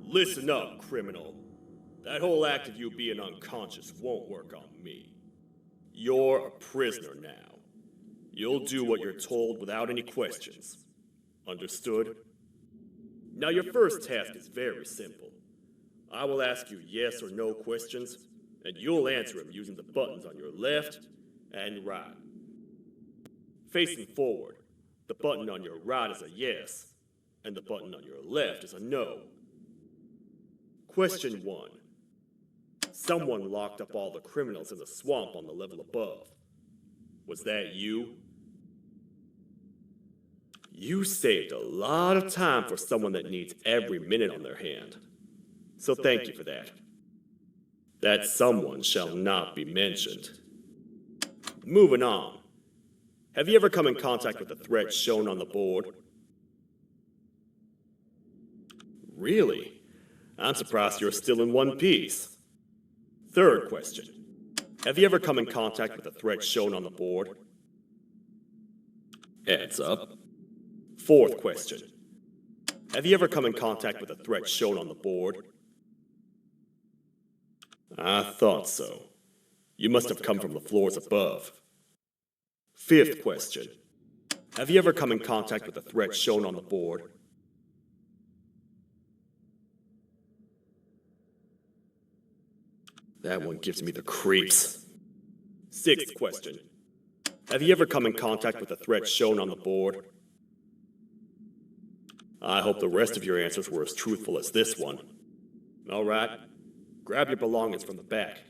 Listen up, criminal. That whole act of you being unconscious won't work on me. You're a prisoner now. You'll do what you're told without any questions. Understood? Now your first task is very simple. I will ask you yes or no questions, and you'll answer them using the buttons on your left and right. Facing forward, the button on your right is a yes, and the button on your left is a no. Question 1. Someone locked up all the criminals in the swamp on the level above. Was that you? You saved a lot of time for someone that needs every minute on their hand. So thank you for that. That someone shall not be mentioned. Moving on. Have you ever come in contact with the threat shown on the board? Really? I'm surprised you're still in one piece. Third question. Have you ever come in contact with the threat shown on the board? Heads up. Fourth question. Have you ever come in contact with the threat shown on the board? I thought so. You must have come from the floors above. Fifth question. Have you ever come in contact with the threat shown on the board? That one gives me the creeps. Sixth question. Have you ever come in contact with the threat shown on the board? I hope the rest of your answers were as truthful as this one. All right, grab your belongings from the back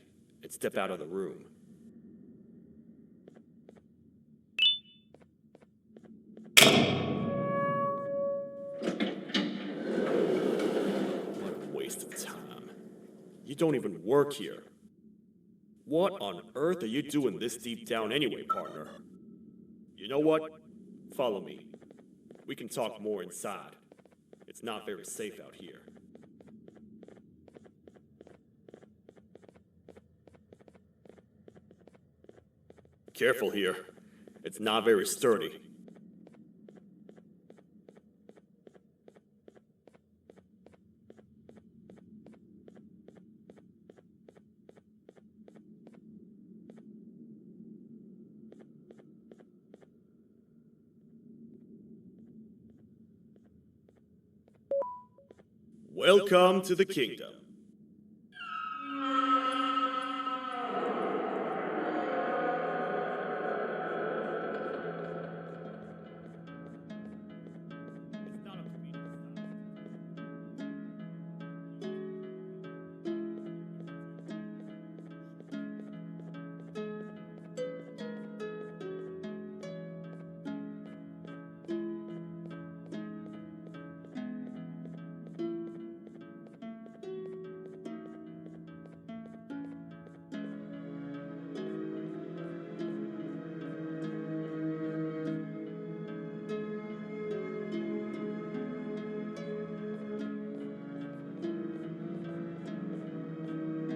and step out of the room. What a waste of time. You don't even work here. What on earth are you doing this deep down anyway, partner? You know what? Follow me. We can talk more inside. It's not very safe out here. Careful here. It's not very sturdy. Welcome to the kingdom.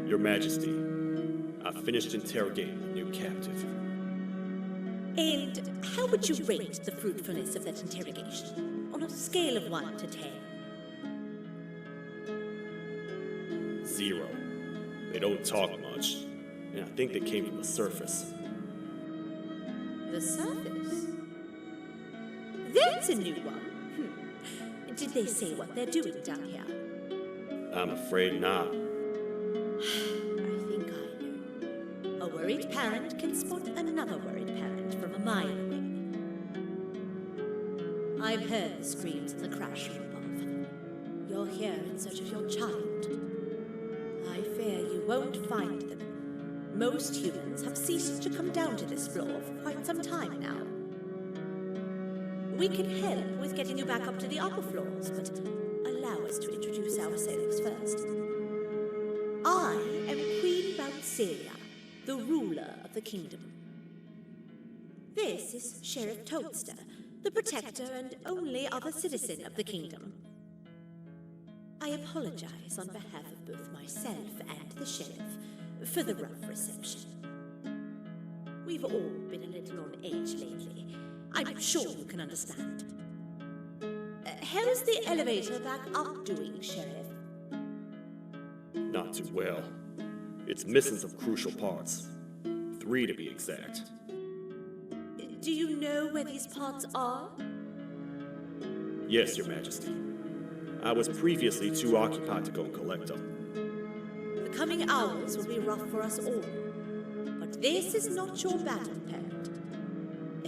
Your Majesty, I've finished interrogating the new captive. And how would you rate the fruitfulness of that interrogation, on a scale of 1 to 10? 0. They don't talk much, and I think they came from the surface. The surface? That's a new one. Did they say what they're doing down here? I'm afraid not. I think I know. A worried parent can spot another worried parent from a mile away. I've heard the screams and the crash from above. You're here in search of your child. I fear you won't find them. Most humans have ceased to come down to this floor for quite some time now. We can help with getting you back up to the upper floors, but allow us to introduce ourselves first. I am Queen Bouncelia, the ruler of the kingdom. This is Sheriff Toadster, the protector and only other citizen of the kingdom. I apologize on behalf of both myself and the sheriff for the rough reception. We've all been a little on edge lately. I'm sure you can understand. How's the elevator back up doing, Sheriff? Not too well. It's missing some crucial parts. 3 to be exact. Do you know where these parts are? Yes, Your Majesty. I was previously too occupied to go and collect them. The coming hours will be rough for us all. But this is not your battle, Parent.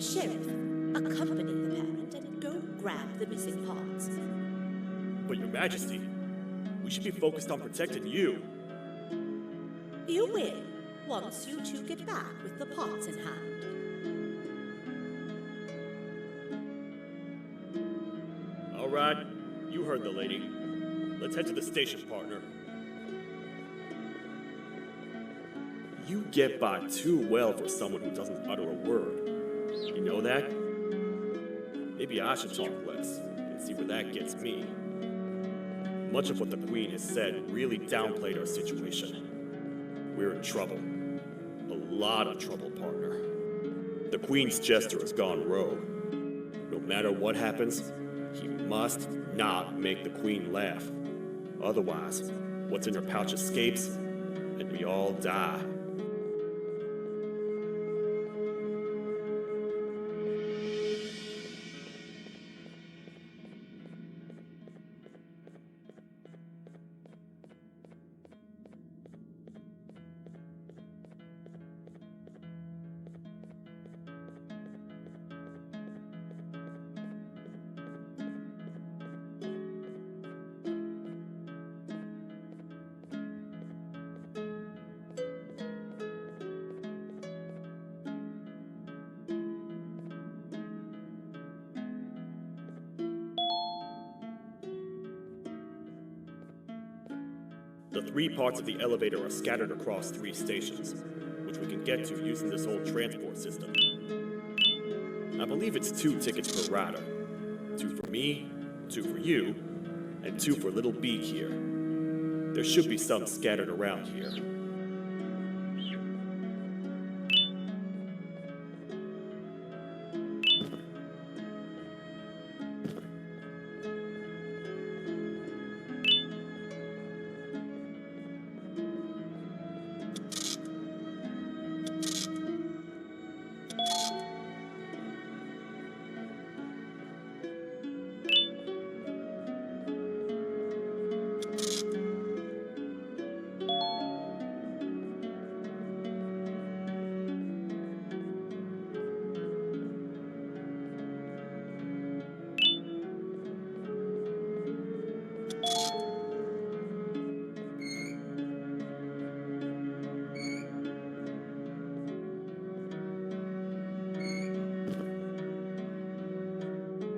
Sheriff, accompany the Parent and go grab the missing parts. But Your Majesty, we should be focused on protecting you. You will, once you two get back with the parts in hand. All right, you heard the lady. Let's head to the station, partner. You get by too well for someone who doesn't utter a word. You know that? Maybe I should talk less and see where that gets me. Much of what the Queen has said really downplayed our situation. We're in trouble. A lot of trouble, partner. The Queen's jester has gone rogue. No matter what happens, he must not make the Queen laugh. Otherwise, what's in her pouch escapes, and we all die. The 3 parts of the elevator are scattered across 3 stations, which we can get to using this old transport system. I believe it's 2 tickets per rider. 2 for me, 2 for you, and 2 for Little Beak here. There should be some scattered around here.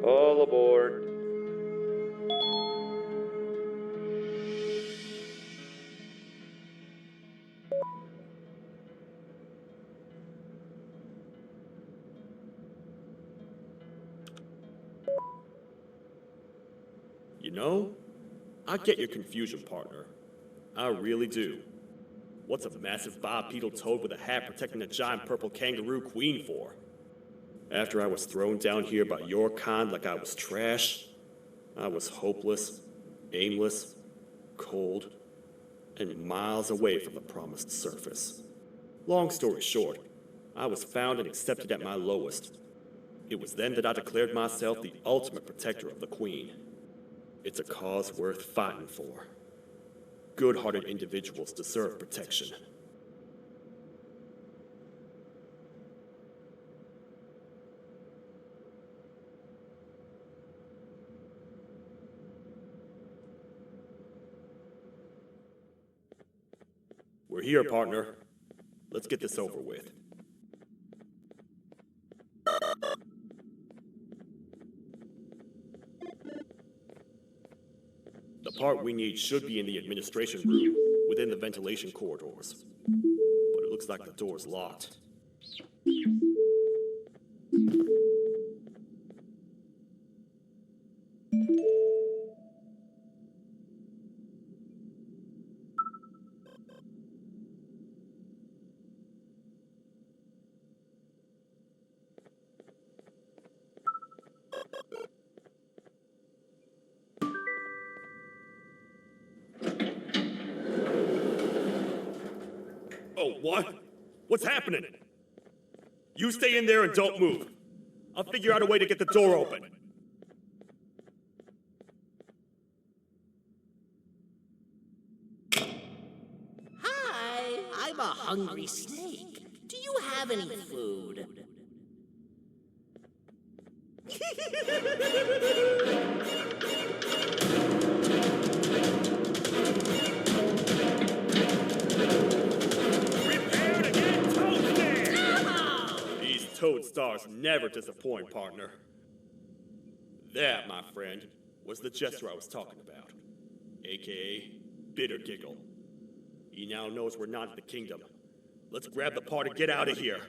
All aboard. You know, I get your confusion, partner. I really do. What's a massive bipedal toad with a hat protecting a giant purple kangaroo queen for? After I was thrown down here by your kind like I was trash, I was hopeless, aimless, cold, and miles away from the promised surface. Long story short, I was found and accepted at my lowest. It was then that I declared myself the ultimate protector of the Queen. It's a cause worth fighting for. Good-hearted individuals deserve protection. here, partner. Let's get this over with. The part we need should be in the administration room, within the ventilation corridors. But it looks like the door's locked. Oh, what? What's happening? You stay in there and don't move. I'll figure out a way to get the door open. Hi, I'm a hungry snake. Do you have any food? Prepare to get toasted! These toad stars never disappoint, partner. That, my friend, was the gesture I was talking about. AKA, Bitter Giggle. He now knows we're not in the kingdom. Let's grab the part and get out of here.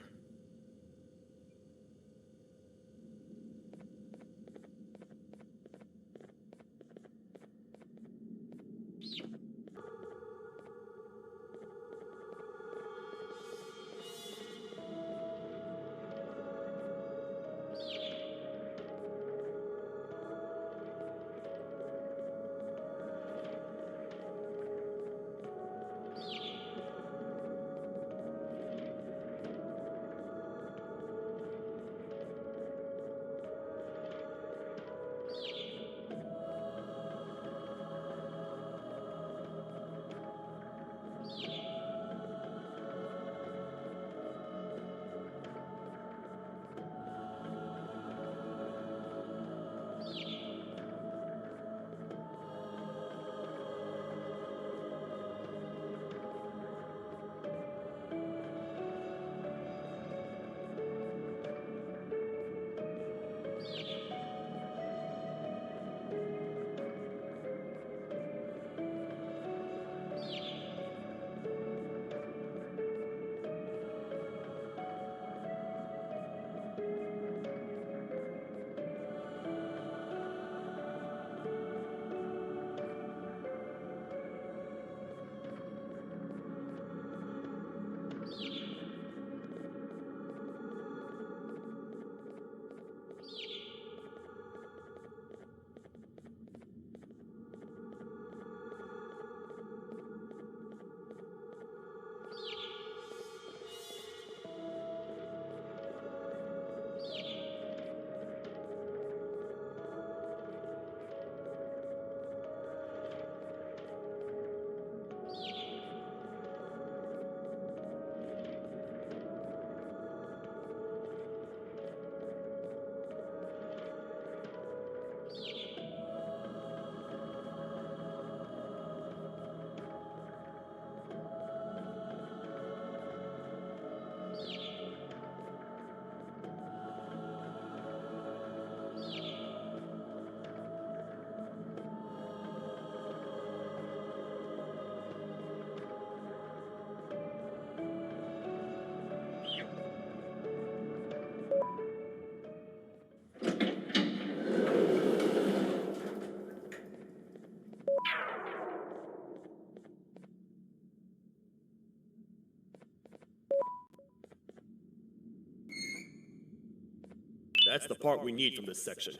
That's the part we need from this section.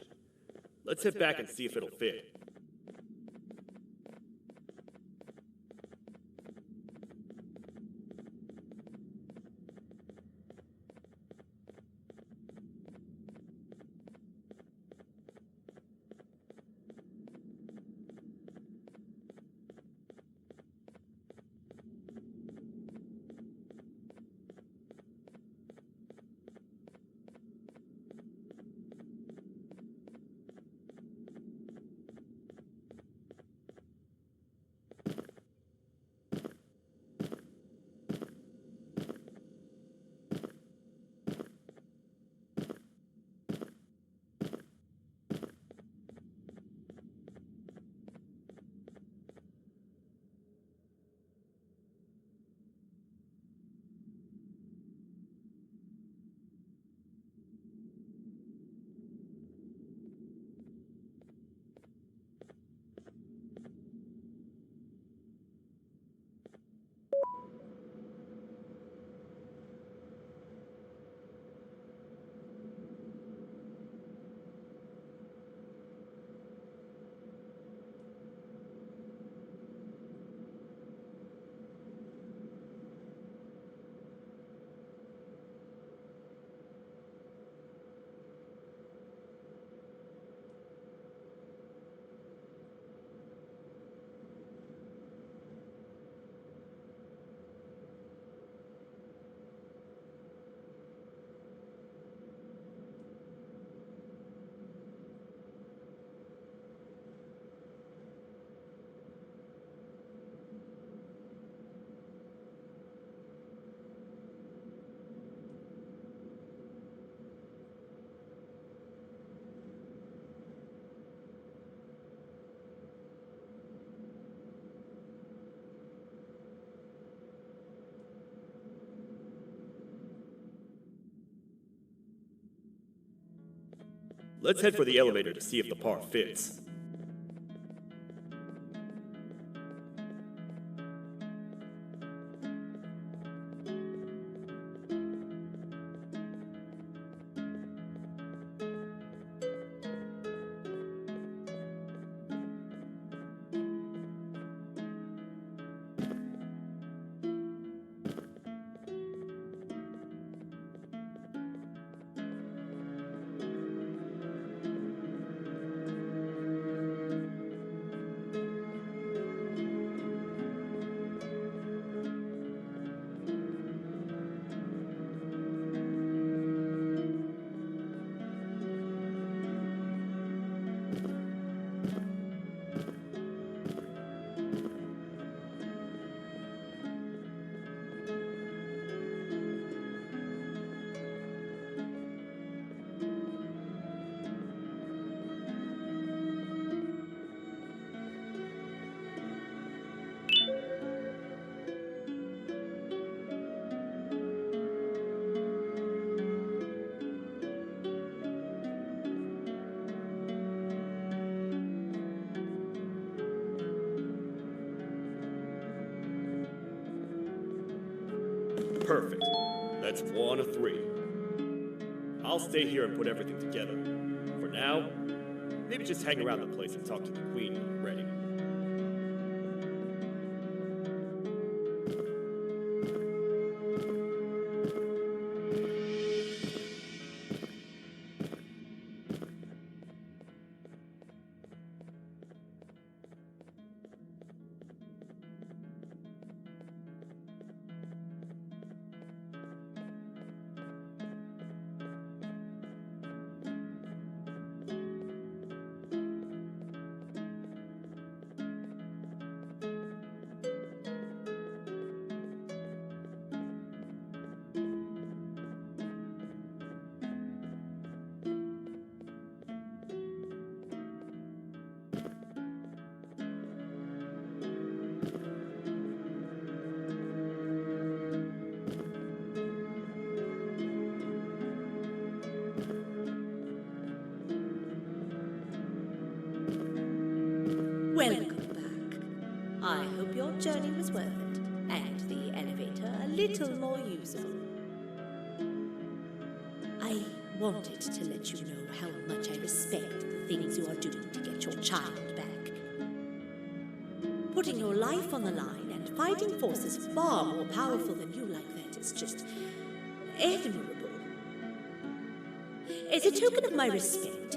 Let's head back and see if it'll fit. Let's head for the elevator to see if the part fits. Perfect. That's 1 of 3. I'll stay here and put everything together. For now, maybe just hang around the place and talk to the Queen when you're ready. Welcome back. I hope your journey was worth it, and the elevator a little more usable. I wanted to let you know how much I respect the things you are doing to get your child back. Putting your life on the line and fighting forces far more powerful than you like that is just admirable. As a token of my respect,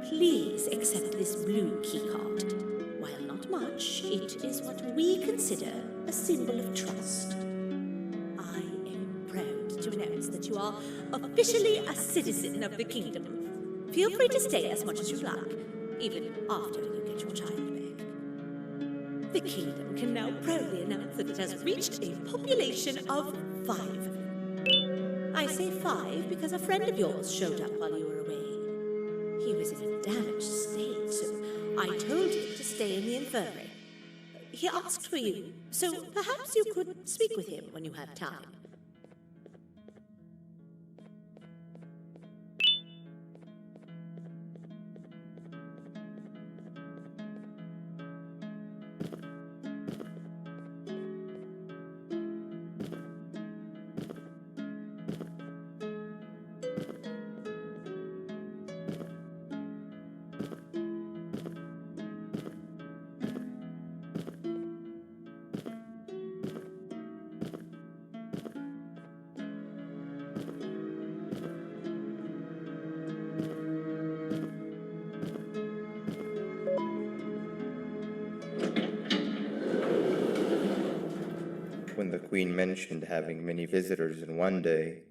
please accept this blue keycard. While not much, it is what we consider a symbol of trust. I am proud to announce that you are officially a citizen of the kingdom. Feel free to stay as much as you like, even after you get your child back. The kingdom can now proudly announce that it has reached a population of 5. I say 5 because a friend of yours showed up while you were away. He was in a damaged state, so I told him to stay in the infirmary. He asked for you, so perhaps you could speak with him when you have time. When the Queen mentioned having many visitors in one day,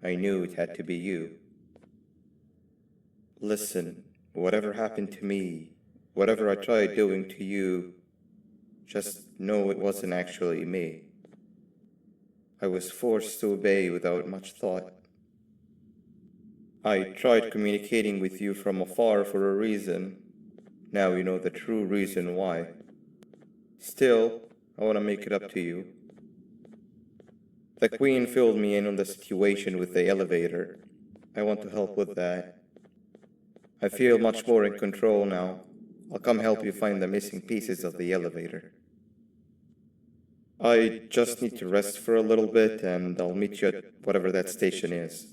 I knew it had to be you. Listen, whatever happened to me, whatever I tried doing to you, just know it wasn't actually me. I was forced to obey without much thought. I tried communicating with you from afar for a reason. Now you know the true reason why. Still, I want to make it up to you. The Queen filled me in on the situation with the elevator. I want to help with that. I feel much more in control now. I'll come help you find the missing pieces of the elevator. I just need to rest for a little bit, and I'll meet you at whatever that station is.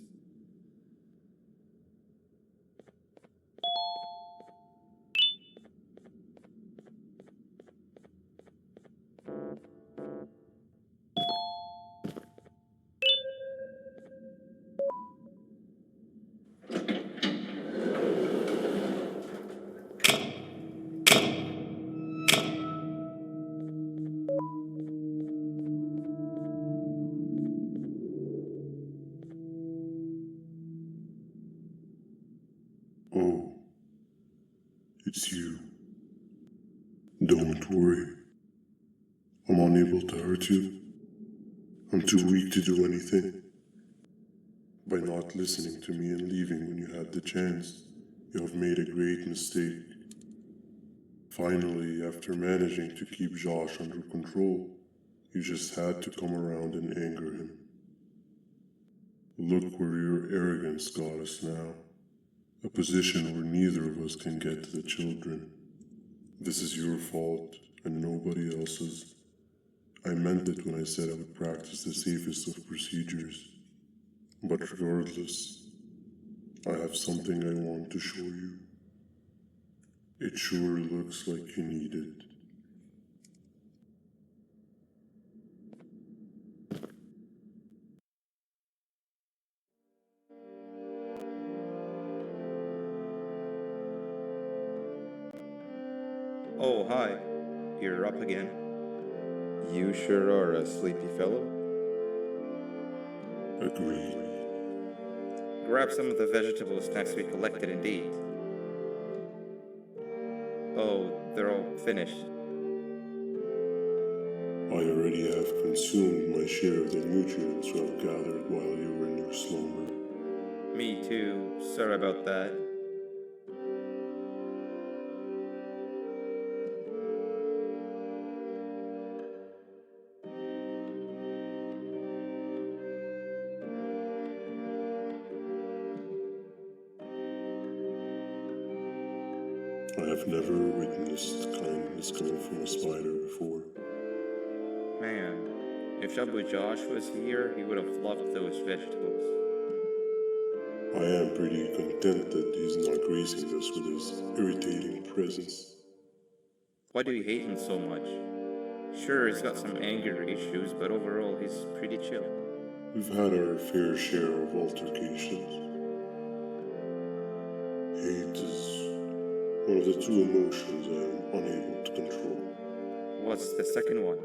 Oh, it's you. Don't worry. I'm unable to hurt you. I'm too weak to do anything. By not listening to me and leaving when you had the chance, you have made a great mistake. Finally, after managing to keep Josh under control, you just had to come around and anger him. Look where your arrogance got us now. A position where neither of us can get to the children. This is your fault and nobody else's. I meant it when I said I would practice the safest of procedures. But regardless, I have something I want to show you. It sure looks like you need it. Oh, hi. You're up again. You sure are a sleepy fellow. Agreed. Grab some of the vegetable snacks we collected and eat. Oh, they're all finished. I already have consumed my share of the nutrients you have gathered while you were in your slumber. Me too. Sorry about that. I have never witnessed kindness coming from a spider before. Man, if Shabu Josh was here, he would have loved those vegetables. I am pretty content that he's not gracing us with his irritating presence. Why do you hate him so much? Sure, he's got some anger issues, but overall he's pretty chill. We've had our fair share of altercations. Hate is one of the two emotions I am unable to control. What's the second one?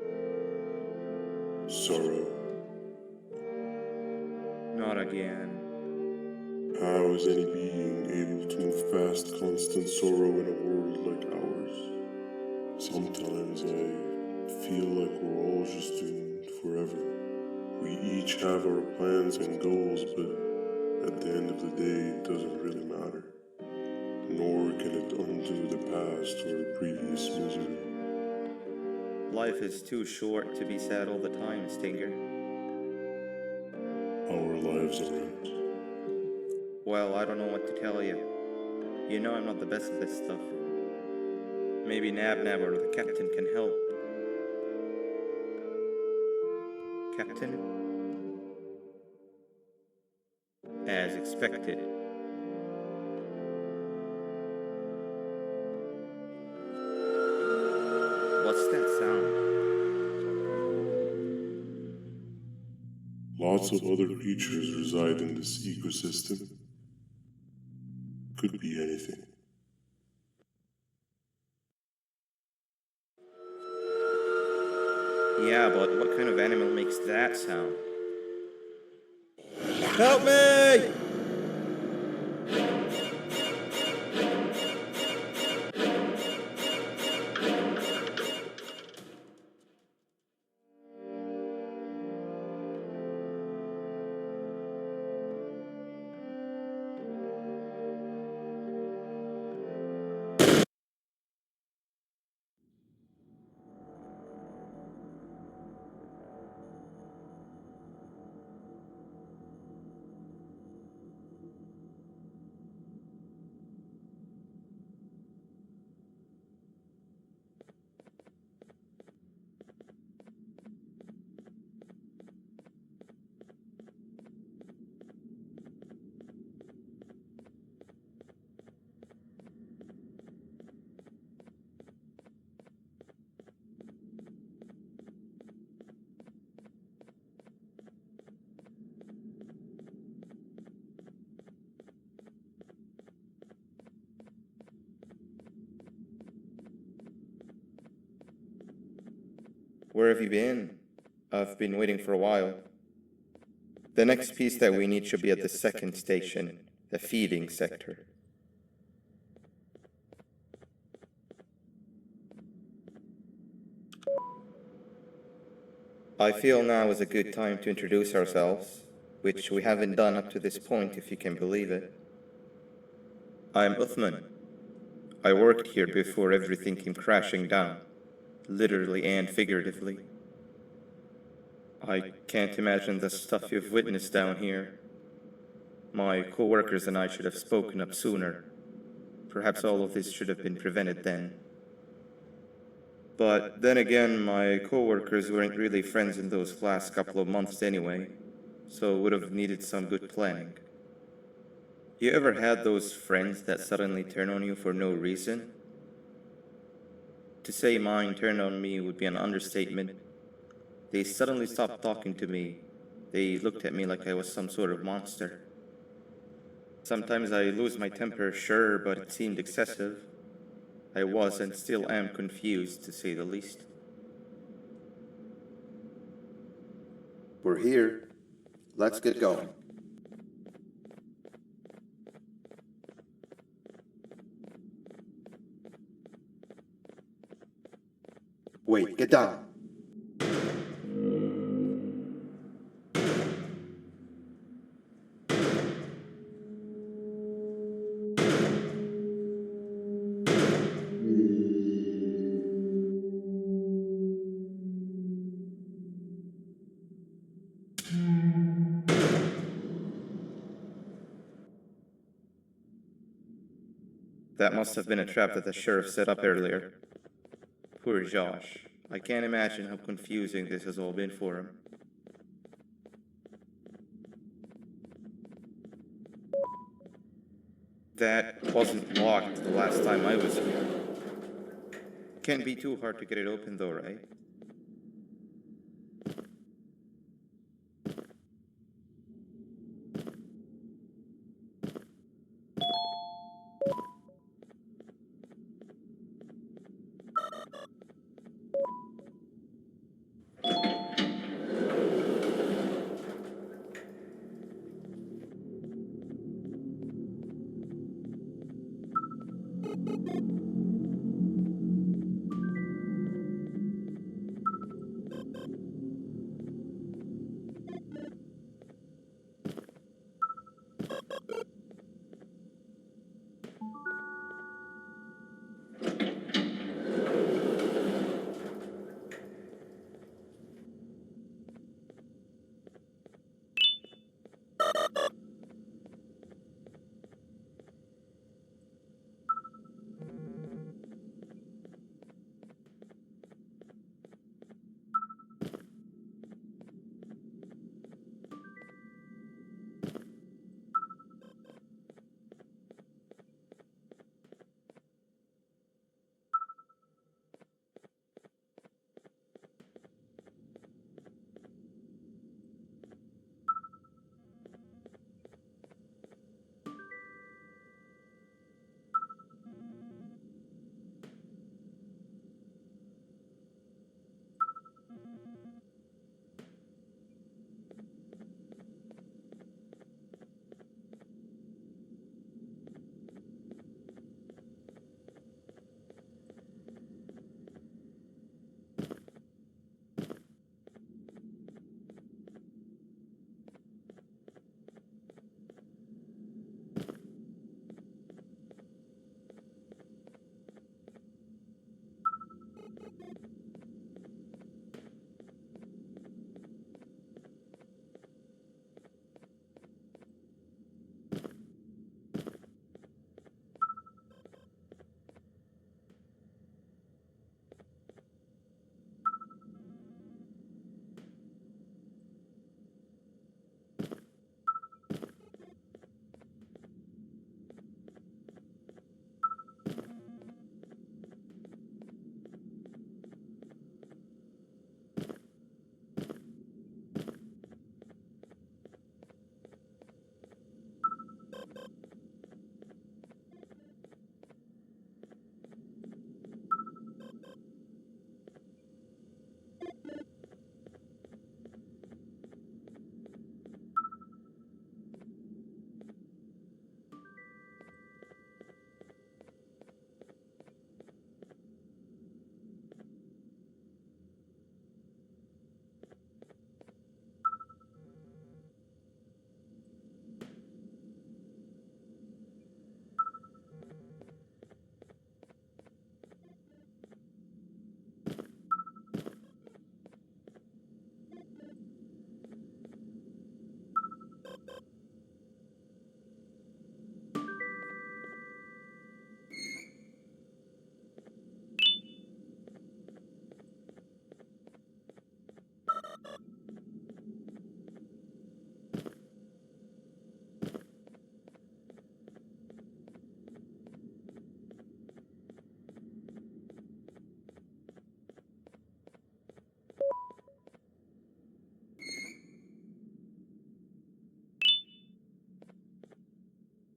Sorrow. Not again. How is any being able to move past constant sorrow in a world like ours? Sometimes I feel like we're all just doomed forever. We each have our plans and goals, but at the end of the day, it doesn't really matter. Nor can it undo the past or previous misery. Life is too short to be sad all the time, Stinger. Our lives aren't. Well, I don't know what to tell you. You know I'm not the best at this stuff. Maybe Nab or the captain can help. Captain? As expected. What's that sound? Lots of other creatures reside in this ecosystem. Could be anything. Yeah, but what kind of animal makes that sound? Help me! Where have you been? I've been waiting for a while. The next piece that we need should be at the second station, the feeding sector. I feel now is a good time to introduce ourselves, which we haven't done up to this point, if you can believe it. I'm Uthman. I worked here before everything came crashing down, literally and figuratively. I can't imagine the stuff you've witnessed down here. My co-workers and I should have spoken up sooner. Perhaps all of this should have been prevented then. But then again, my co-workers weren't really friends in those last couple of months anyway, so would have needed some good planning. You ever had those friends that suddenly turn on you for no reason? To say mine turned on me would be an understatement. They suddenly stopped talking to me. They looked at me like I was some sort of monster. Sometimes I lose my temper, sure, but it seemed excessive. I was and still am confused, to say the least. We're here. Let's get going. Wait, get down. That must have been a trap that the sheriff set up earlier. Poor Josh. I can't imagine how confusing this has all been for him. That wasn't locked the last time I was here. Can't be too hard to get it open though, right?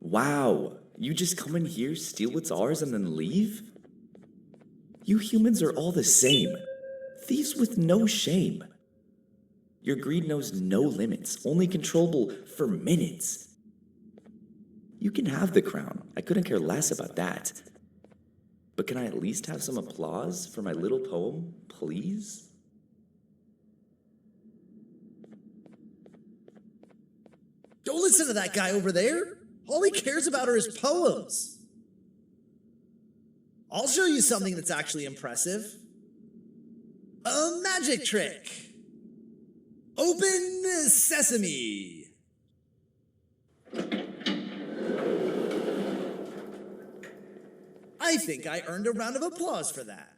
Wow, you just come in here, steal what's ours, and then leave? You humans are all the same. Thieves with no shame. Your greed knows no limits, only controllable for minutes. You can have the crown. I couldn't care less about that. But can I at least have some applause for my little poem, please? Don't listen to that guy over there. All he cares about are his poems. I'll show you something that's actually impressive. A magic trick. Open sesame. I think I earned a round of applause for that.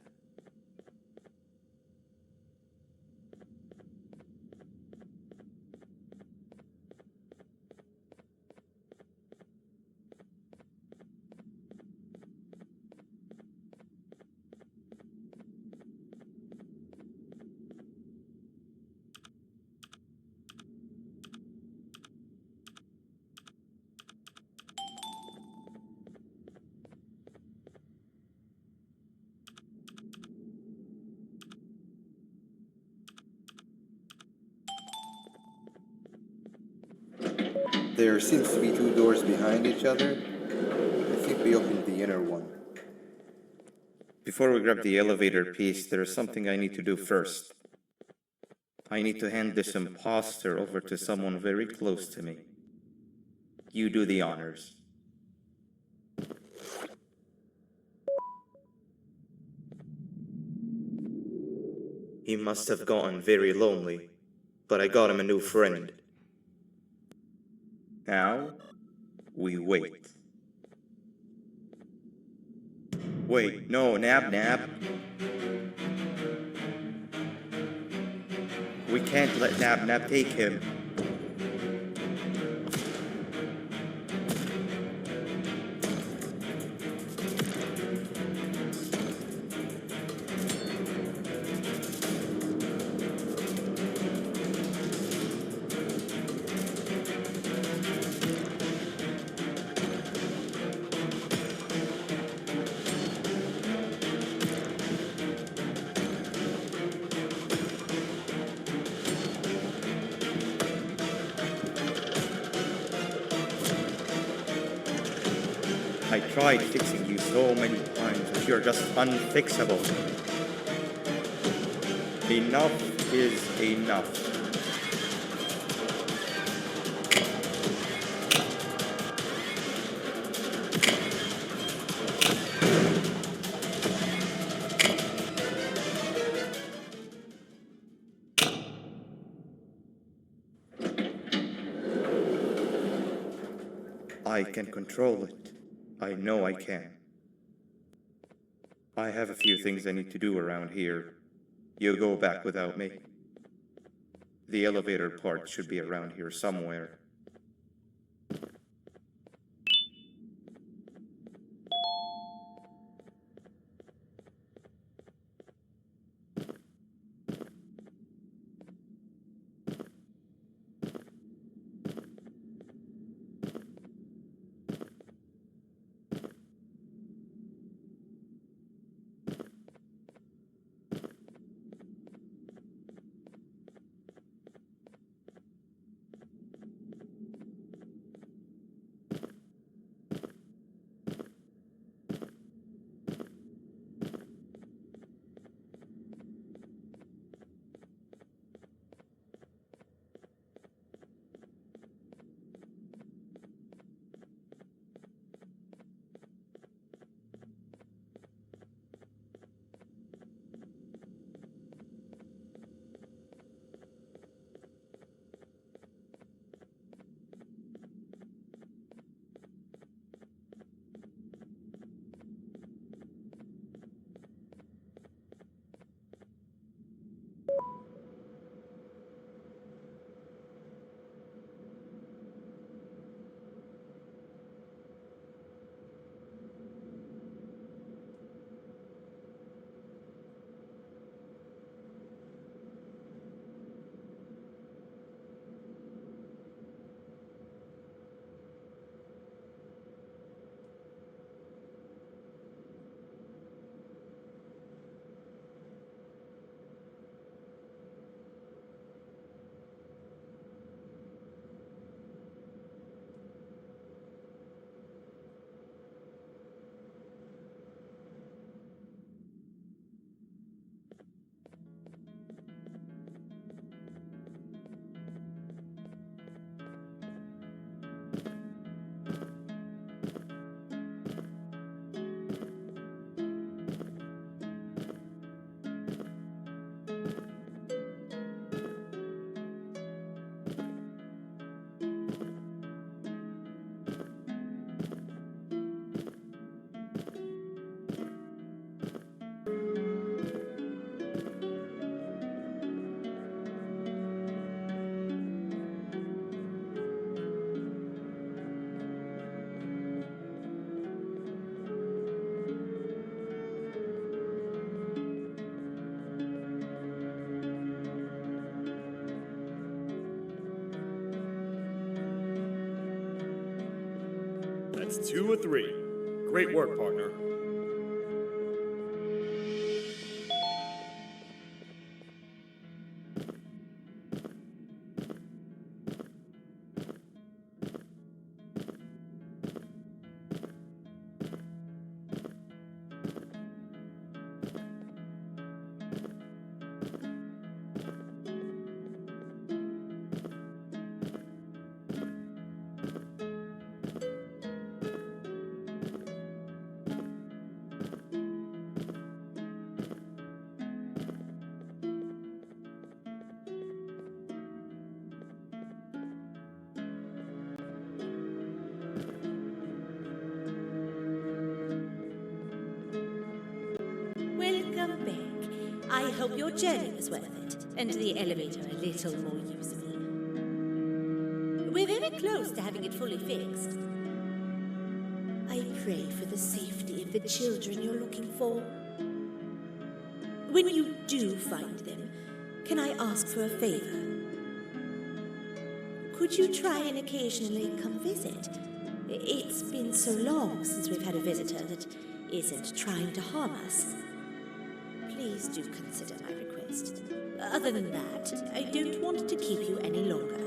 There seems to be two doors behind each other. I think we opened the inner one. Before we grab the elevator piece, there is something I need to do first. I need to hand this imposter over to someone very close to me. You do the honors. He must have gotten very lonely, but I got him a new friend. Now, we wait. Wait, no, Nab. We can't let Nab take him. I tried fixing you so many times, but you're just unfixable. Enough is enough. I can control it. I know I can. I have a few things I need to do around here. You go back without me. The elevator part should be around here somewhere. That's 2 of 3. Great work, partner. Welcome back. I hope your journey was worth it, and the elevator a little more usable. We're very close to having it fully fixed. I pray for the safety of the children you're looking for. When you do find them, can I ask for a favor? Could you try and occasionally come visit? It's been so long since we've had a visitor that isn't trying to harm us. Please do consider my request. Other than that, I don't want to keep you any longer.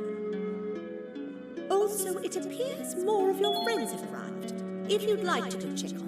Also, it appears more of your friends have arrived, if you'd like to go check on them.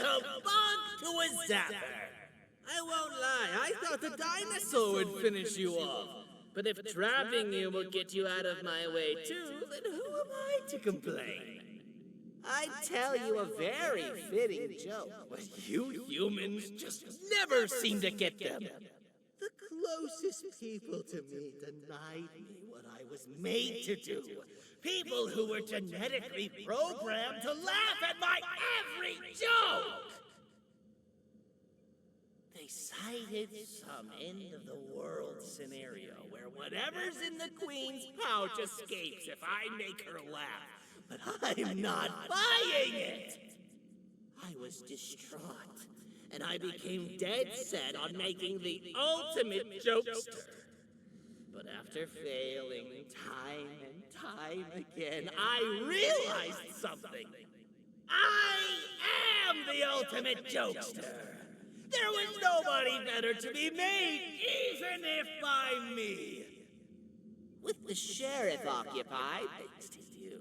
kabunk to a zapper. I won't lie, I thought the dinosaur would finish you off. But if trapping you will get you out of my way too, then who am I to complain? I'd tell you a very fitting joke, but you humans just never seem to get them. The closest people to me denied me what I was made to do. People who were genetically programmed to laugh at my every joke! They cited some end-of-the-world scenario where whatever's in the Queen's pouch escapes if I make her laugh. But I'm not buying it! I was distraught, and I became dead set on making the ultimate jokester. But after failing time and time again, I realized something. I am the ultimate jokester! There was nobody better to be made, even if by me. With the sheriff occupied, thanks to you,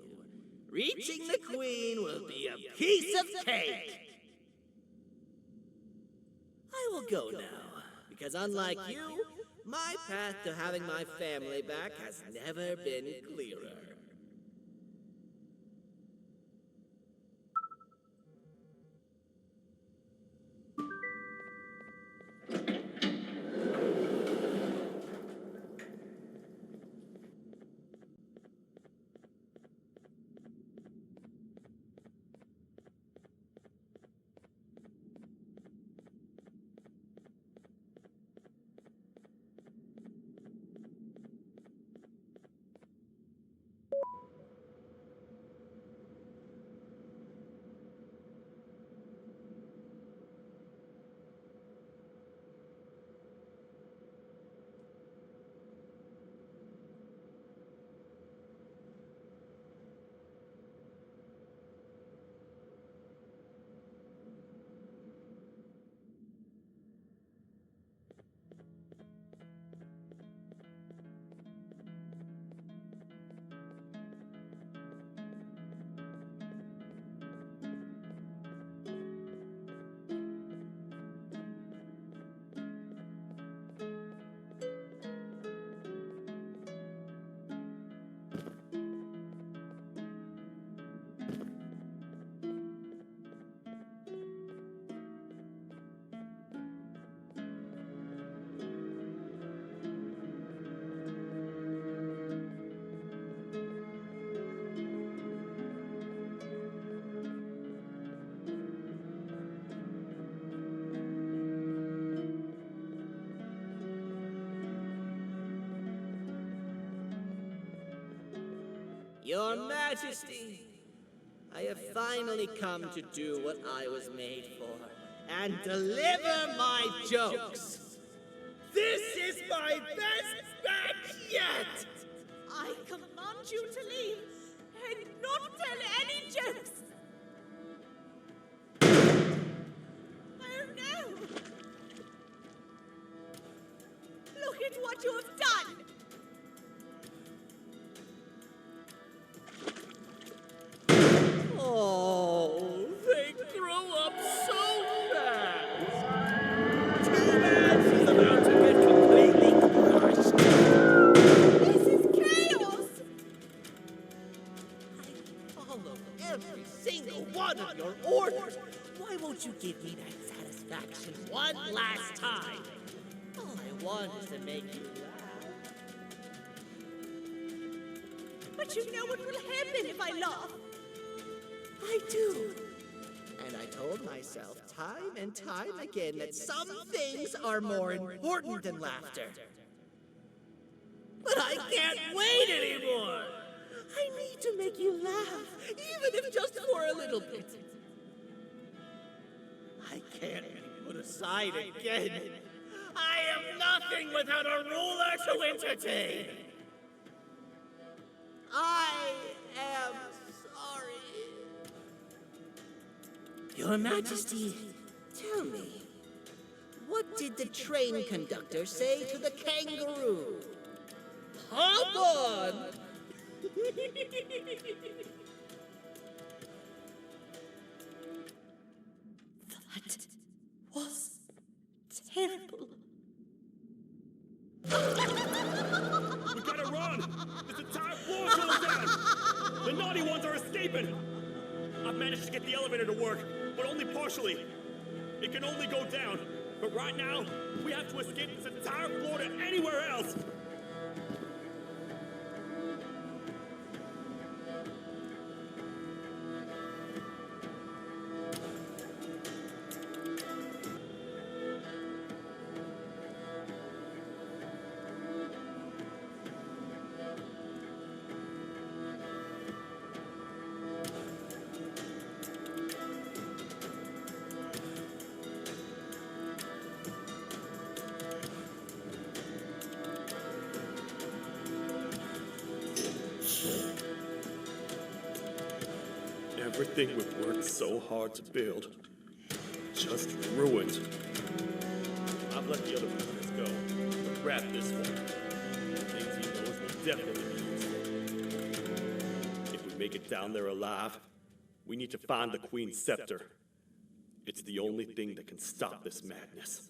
reaching the Queen will be a piece of cake. I will go now, because unlike you, my path to having my family back has never been clearer. Your Majesty, I have finally come to do what I was made for, and deliver my jokes. This is my best back yet! I command you to leave and not tell any jokes. Oh no! Look at what you have done! Oh, they grow up so fast. Too bad she's about to get completely crushed. This is chaos! I follow every single one of your orders. Why won't you give me that satisfaction one last time? All I want is to make you laugh. But you know what will happen if I laugh. I do. And I told myself time and time again that some things are more important than laughter. But I can't wait anymore. I need to make you laugh, even if just for a little bit. I can't be put aside again. I am nothing without a ruler to entertain. I am sorry. Your Majesty, tell me, what did the train conductor say to the kangaroo? Hop on! terrible. We gotta run! This entire floor's going down! The naughty ones are escaping! I've managed to get the elevator to work, but only partially. It can only go down. But right now, we have to escape this entire floor to anywhere else! Everything we've worked so hard to build, just ruined. I've let the other prisoners go, but grab this one. Things he knows will definitely be useful. If we make it down there alive, we need to find the Queen's scepter. It's the only thing that can stop this madness.